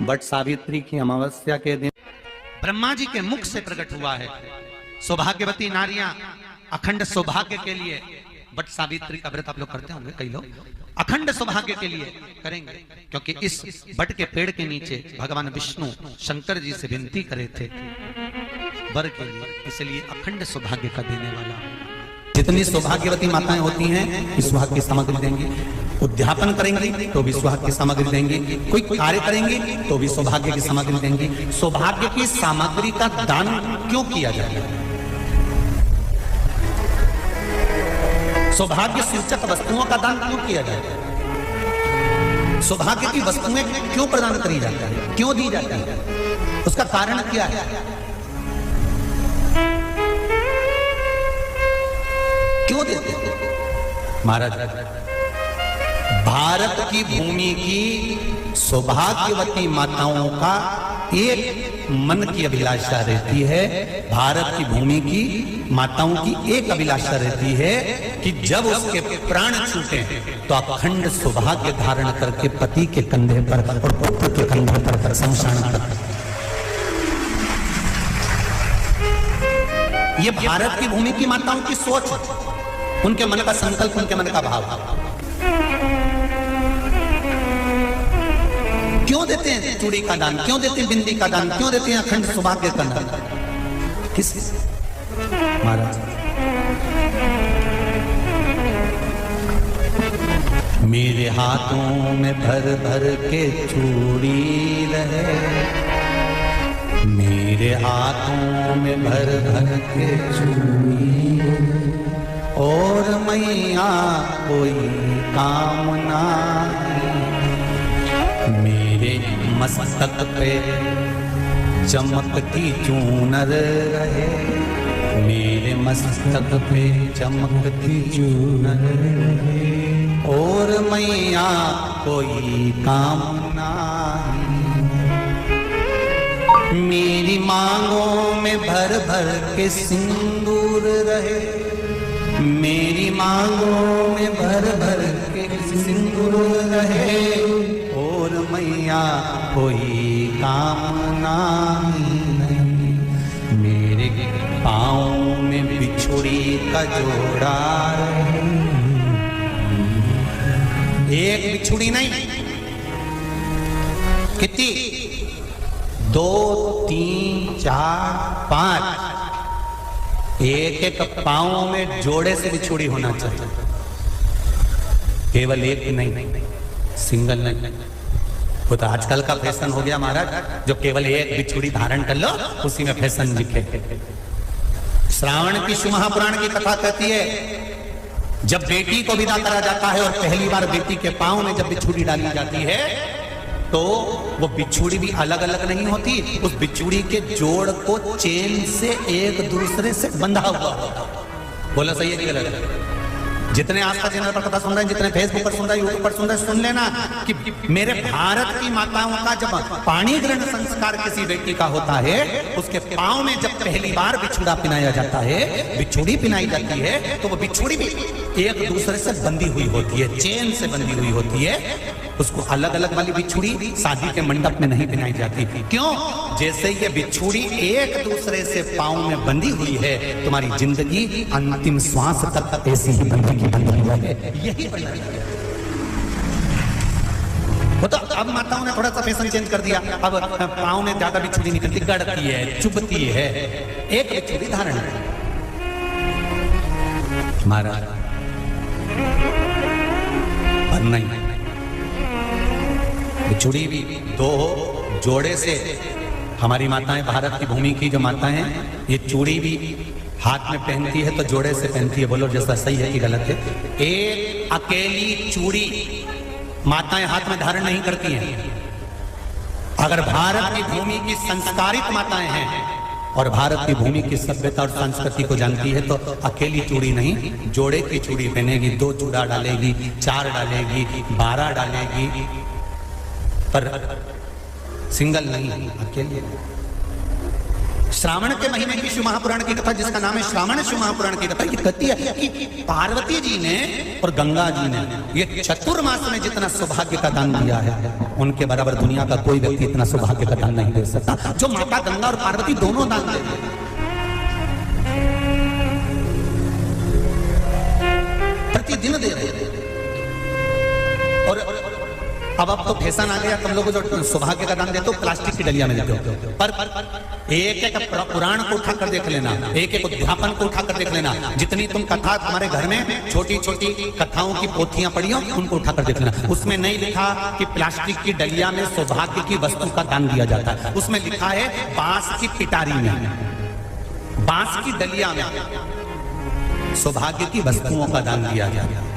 But Savitri की अमावस्या के दिन ब्रह्मा जी के मुख से प्रकट हुआ है। सौभाग्यवती नारियां अखंड सौभाग्य के लिए बट सावित्री का व्रत आप लोग करते होंगे, कई लोग अखंड सौभाग्य के लिए करेंगे, क्योंकि इस बट के पेड़ के नीचे भगवान विष्णु शंकर जी से विनती करे थे वर के लिए, इसलिए अखंड सौभाग्य का देने वाला। जितनी सौभाग्यवती माताएं होती हैं इस सुहाग की सामग्री देंगी, उद्यापन करेंगी तो भी सुहाग की सामग्री देंगी, कोई कार्य करेंगी तो भी सौभाग्य की सामग्री देंगी। सौभाग्य की सामग्री का दान क्यों किया जाता है? सौभाग्य सूचक वस्तुओं का दान क्यों किया जाता है? सौभाग्य की वस्तुएं क्यों प्रदान करी जाती है, क्यों दी जाती है? उसका कारण क्या है? क्यों देते हैं? महाराज, भारत की भूमि की सौभाग्यवती माताओं का एक मन की अभिलाषा रहती है, भारत की भूमि की माताओं की एक अभिलाषा रहती है कि जब उसके प्राण छूटे तो अखंड सौभाग्य धारण करके पति के कंधे पर और पुत्र के कंधे पर शमशान पर। ये भारत की भूमि की माताओं की सोच, उनके मन का संकल्प, उनके मन का भाव। क्यों देते हैं चूड़ी का दान, क्यों देते हैं बिंदी का दान, क्यों देते हैं अखंड सौभाग्य का दान? किस महाराज, मेरे हाथों में भर भर के चूड़ी रहे, मेरे हाथों में भर भर के चूड़ी, और मैया कोई कामना, मेरे मस्तक पे चमकती चूनर रहे, मेरे मस्तक पे चमकती चूनर रहे, और मैया कोई कामना, मेरी मांगों में भर भर के सिंदूर रहे, मेरी मांगों में भर भर के सिंदूर रहे, और मैया कोई कामना नहीं, मेरे पाँव में बिछुड़ी का जोड़ा रहे, एक बिछुड़ी नहीं, कितनी? 2, 3, 4, 5, एक एक पांव में जोड़े से बिछुड़ी होना चाहिए, केवल एक नहीं, सिंगल नहीं। वो तो आजकल का फैशन हो गया महाराज, जो केवल एक बिछुड़ी धारण कर लो उसी में फैशन दिखे। श्रावण की शिव महापुराण की कथा कहती है, जब बेटी को विदा करा जाता है और पहली बार बेटी के पांव में जब बिछुड़ी डाली जाती है तो वो बिछुड़ी भी अलग अलग नहीं होती, उस बिछुड़ी के जोड़ को चेन से एक दूसरे से बंधा हुआ होता। बोला सही है कि गलत? जितने आस्था चैनल पर कथा सुन रहे हैं, जितने फेसबुक पर सुन रहे हैं, यूट्यूब पर सुन रहे हैं, सुन लेना कि मेरे भारत की माताओं का जब पाणी ग्रहण संस्कार किसी बेटी का होता है, उसके पांव में जब पहली बार बिछुड़ा पिनाया जाता है, बिछुड़ी पिनाई जाती है, तो वो बिछुड़ी भी एक दूसरे से बंधी हुई होती है, चेन से बंधी हुई होती है। उसको अलग अलग वाली बिछुड़ी शादी के मंडप में नहीं पिनाई जाती। क्यों? जैसे ये बिछुड़ी एक दूसरे से पांव में बंधी हुई है, तुम्हारी जिंदगी अंतिम श्वास तक ऐसी ही बंधी है, यही बंधी है। वो तो अब माताओं ने थोड़ा सा फैशन चेंज कर दिया, अब पांव में ज्यादा बिछुड़ी निकलती, गड़ती है, चुभती है, एक बिछुड़ी धारण है। महाराज नहीं, बिछुड़ी भी 2 जोड़े से। हमारी माताएं, भारत की भूमि की जो माताएं हैं, ये चूड़ी भी हाथ में पहनती है तो जोड़े से पहनती है। बोलो जैसा सही है कि गलत है? एक अकेली चूड़ी माताएं हाथ में धारण नहीं करती हैं। अगर भारत की भूमि की संस्कारित माताएं हैं और भारत की भूमि की सभ्यता और संस्कृति को जानती है तो अकेली चूड़ी नहीं, जोड़े की चूड़ी पहनेगी, 2 चूड़ा डालेगी, 4 डालेगी, 12 डालेगी, पर सिंगल नहीं, अकेले। श्रावण के महीने की शिव महापुराण की कथा, जिसका नाम है श्रावण शिव महापुराण की कथा, ये कहती है कि पार्वती जी ने और गंगा जी ने ये चतुर्मास में जितना सौभाग्य का दान दिया है, उनके बराबर दुनिया का कोई व्यक्ति इतना सौभाग्य का दान नहीं दे सकता, जो माता गंगा और पार्वती दोनों दान दे रहे हैं। प्रतिदिन दे रहे हैं। और अब तो फैशन आ गया, तुम लोग जो सौभाग्य का दान देते हो प्लास्टिक की डलिया में देते हो। पर एक एक पुराण को उठाकर देख लेना, एक एक अध्यापन को उठाकर देख लेना, जितनी तुम कथा तुम्हारे घर में छोटी छोटी कथाओं की पोथियां पड़ी हो उनको उठाकर देख लेना, उसमें नहीं लिखा कि प्लास्टिक की डलिया में सौभाग्य की वस्तु का दान दिया जाता है। उसमें लिखा है बांस की पिटारी में, बांस की डलिया में सौभाग्य की वस्तुओं का दान दिया जाता है।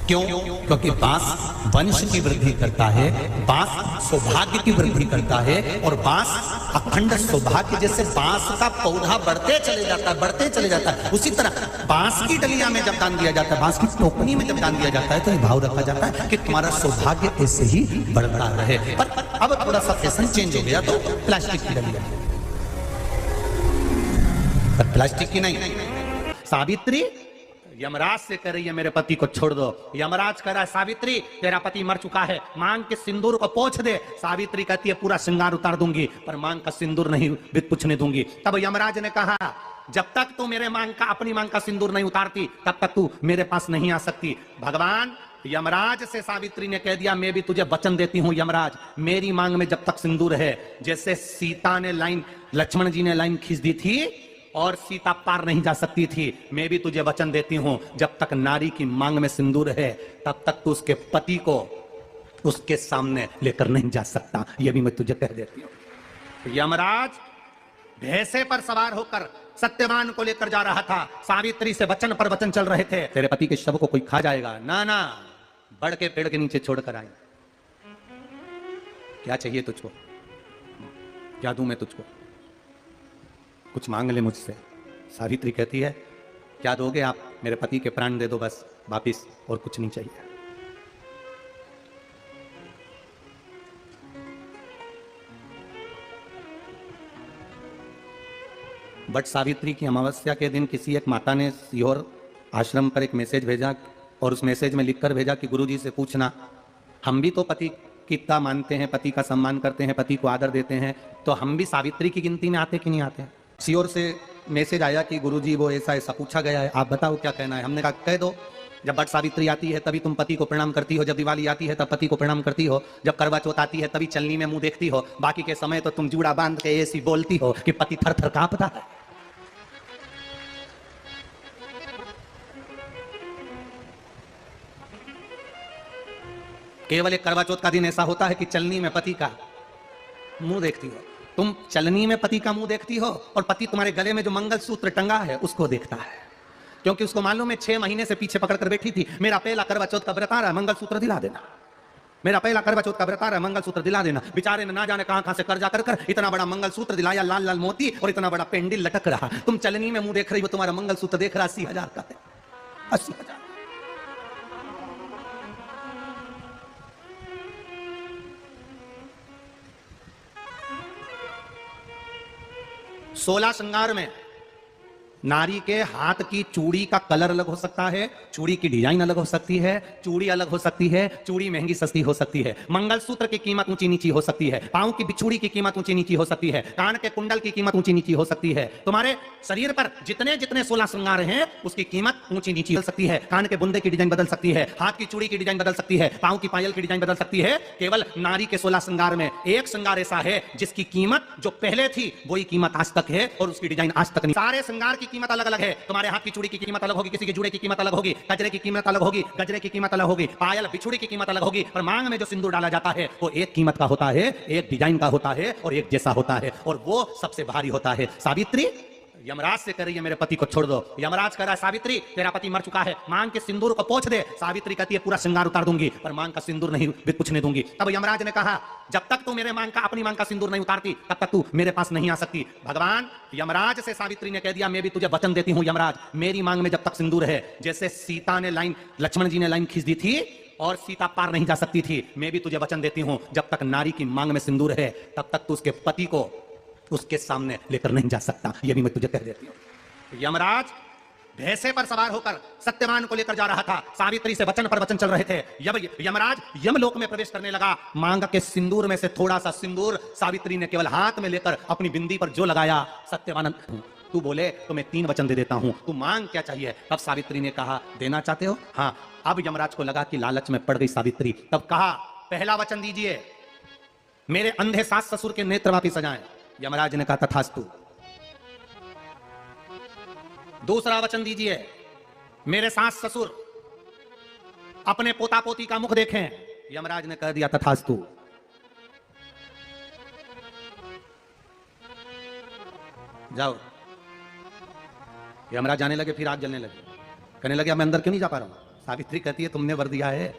क्यों? क्योंकि बांस वंश की वृद्धि करता है, बांस सौभाग्य की वृद्धि करता है, और बांस अखंड सौभाग्य, जैसे बांस का पौधा बढ़ते चले जाता है, बढ़ते चले जाता है, उसी तरह बांस की डलिया में जब दान दिया जाता है, बांस की टोकनी में जब दान दिया जाता है, तो ये भाव रखा जाता है कि तुम्हारा सौभाग्य ऐसे ही बढ़ता रहे। पर अब थोड़ा सा फैशन चेंज हो गया, तो प्लास्टिक की डलिया, पर प्लास्टिक की नहीं। सावित्री यमराज से कह रही है मेरे पति को छोड़ दो। यमराज कह रहा है सावित्री तेरा पति मर चुका है, मांग के सिंदूर को पोंछ दे। सावित्री कहती है पूरा श्रृंगार उतार दूंगी पर मांग का सिंदूर नहीं पूछने दूंगी। तब यमराज ने कहा जब तक तू मेरे मांग का, अपनी मांग का सिंदूर नहीं उतारती तब तक तू मेरे पास नहीं आ सकती। भगवान यमराज से सावित्री ने कह दिया मैं भी तुझे वचन देती हूं यमराज, मेरी मांग में जब तक सिंदूर है, जैसे सीता ने लाइन, लक्ष्मण जी ने लाइन खींच दी थी और सीता पार नहीं जा सकती थी, मैं भी तुझे वचन देती हूं जब तक नारी की मांग में सिंदूर है तब तक तू उसके पति को उसके सामने लेकर नहीं जा सकता, यह भी मैं तुझे कह देती हूं। यमराज भैंसे पर सवार होकर सत्यवान को लेकर जा रहा था, सावित्री से वचन पर वचन चल रहे थे, तेरे पति के शव को कोई खा जाएगा, ना ना, बड़ के पेड़ के नीचे छोड़कर आए। क्या चाहिए तुझको, क्या दूं मैं तुझको, कुछ मांग ले मुझसे। सावित्री कहती है क्या दोगे आप, मेरे पति के प्राण दे दो बस वापिस, और कुछ नहीं चाहिए। बट सावित्री की अमावस्या के दिन किसी एक माता ने सीहोर आश्रम पर एक मैसेज भेजा, और उस मैसेज में लिखकर भेजा कि गुरुजी से पूछना, हम भी तो पति कितना मानते हैं, पति का सम्मान करते हैं, पति को आदर देते हैं, तो हम भी सावित्री की गिनती में आते कि नहीं आते। सीहोर से मैसेज आया कि गुरुजी वो ऐसा ऐसा पूछा गया है, आप बताओ क्या कहना है। हमने कहा कह दो, जब बट सावित्री आती है तभी तुम पति को प्रणाम करती हो, जब दिवाली आती है तब पति को प्रणाम करती हो, जब करवा चौथ आती है तभी चलनी में मुंह देखती हो, बाकी के समय तो तुम जूड़ा बांध के ऐसी बोलती हो कि पति थर थर कांपता है। केवल एक करवा चौथ का दिन ऐसा होता है कि चलनी में पति का मुंह देखती हो, तुम चलनी में पति का मुंह देखती हो, और पति तुम्हारे गले में जो मंगलसूत्र टंगा है उसको देखता है, क्योंकि उसको मालूम है 6 महीने से पीछे पकड़कर बैठी थी, मेरा पहला करवा चौथ का व्रत आ रहा है, मंगलसूत्र दिला देना, मेरा पहला करवा चौथ का व्रत आ रहा है, मंगलसूत्र दिला देना। बेचारे ने ना जाने कहां से कर्जा कर इतना बड़ा मंगलसूत्र दिलाया, लाल लाल मोती और इतना बड़ा पेंडिल लटक रहा, तुम चलनी में मुंह देख रही हो, तुम्हारा मंगलसूत्र देख रहा 80,000 का है, 80,000। 16 श्रृंगार में नारी के हाथ की चूड़ी का कलर अलग हो सकता है, चूड़ी की डिजाइन अलग हो सकती है, चूड़ी अलग हो सकती है, चूड़ी महंगी सस्ती हो सकती है, मंगलसूत्र की कीमत ऊंची नीची हो सकती है, पांव की बिछुड़ी की कीमत ऊंची नीची हो सकती है, कान के कुंडल की कीमत ऊंची नीची हो सकती है, तुम्हारे शरीर पर जितने जितने 16 श्रृंगार हैं उसकी कीमत ऊंची नीची हो सकती है, कान के बुंदे की डिजाइन बदल सकती है, हाथ की चूड़ी की डिजाइन बदल सकती है, पांव की पायल की डिजाइन बदल सकती है। केवल नारी के 16 श्रृंगार में एक श्रृंगार ऐसा है जिसकी कीमत जो पहले थी वही कीमत आज तक है और उसकी डिजाइन आज तक नहीं। सारे श्रृंगार की कीमत अलग अलग है, तुम्हारे हाथ की चूड़ी की कीमत अलग होगी, किसी की जूड़े की कीमत अलग होगी, गजरे की कीमत अलग होगी, गजरे की कीमत अलग होगी, पायल बिछुड़ी की कीमत अलग होगी, पर मांग में जो सिंदूर डाला जाता है वो एक कीमत का होता है, एक डिजाइन का होता है और एक जैसा होता है, और वो सबसे भारी होता है। सावित्री यमराज से कह रही है मेरे पति को छोड़ दो। यमराज कह रहा है सावित्री तेरा पति मर चुका है, मांग के सिंदूर को पोंछ दे। सावित्री कहती है पूरा श्रृंगार उतार दूंगी पर मांग का सिंदूर नहीं पूछने दूंगी। तब यमराज ने कहा जब तक तू मेरे मांग का, अपनी मांग का सिंदूर नहीं उतारती तब तक तू मेरे पास नहीं आ सकती। भगवान यमराज से सावित्री ने कह दिया मैं भी तुझे वचन देती हूं यमराज, मेरी मांग में जब तक सिंदूर है, जैसे सीता ने लाइन, लक्ष्मण जी ने लाइन खींच दी थी और सीता पार नहीं जा सकती थी, मैं भी तुझे वचन देती हूं जब तक नारी की मांग में सिंदूर है तब तक तू उसके पति को उसके सामने लेकर नहीं जा सकता, ये भी मैं तुझे कह देती हूं। यमराज भैंसे पर सवार होकर सत्यवान को लेकर जा रहा था। सावित्री से वचन पर वचन चल रहे थे। यमराज यमलोक में प्रवेश करने लगा। मांग के सिंदूर में से थोड़ा सा सिंदूर सावित्री ने केवल हाथ में लेकर अपनी बिंदी पर जो लगाया, सत्यवान तू बोले तो मैं 3 वचन दे देता हूं, तू मांग क्या चाहिए? तब सावित्री ने कहा, देना चाहते हो? हाँ। अब यमराज को लगा कि लालच में पड़ गई सावित्री। तब कहा, पहला वचन दीजिए, मेरे अंधे सास ससुर के नेत्र वापिस आ जाएं। यमराज ने कहा, तथास्तु। दूसरा वचन दीजिए, मेरे सास ससुर अपने पोता पोती का मुख देखें। यमराज ने कह दिया, तथास्तु। जाओ। यमराज जाने लगे, फिर आग जलने लगे। कहने लगे, मैं अंदर क्यों नहीं जा पा रहा हूं? सावित्री कहती है, तुमने वर दिया है,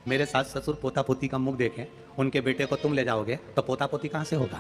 मेरे सास ससुर पोता पोती का मुख देखें, उनके बेटे को तुम ले जाओगे तो पोता पोती कहां से होगा?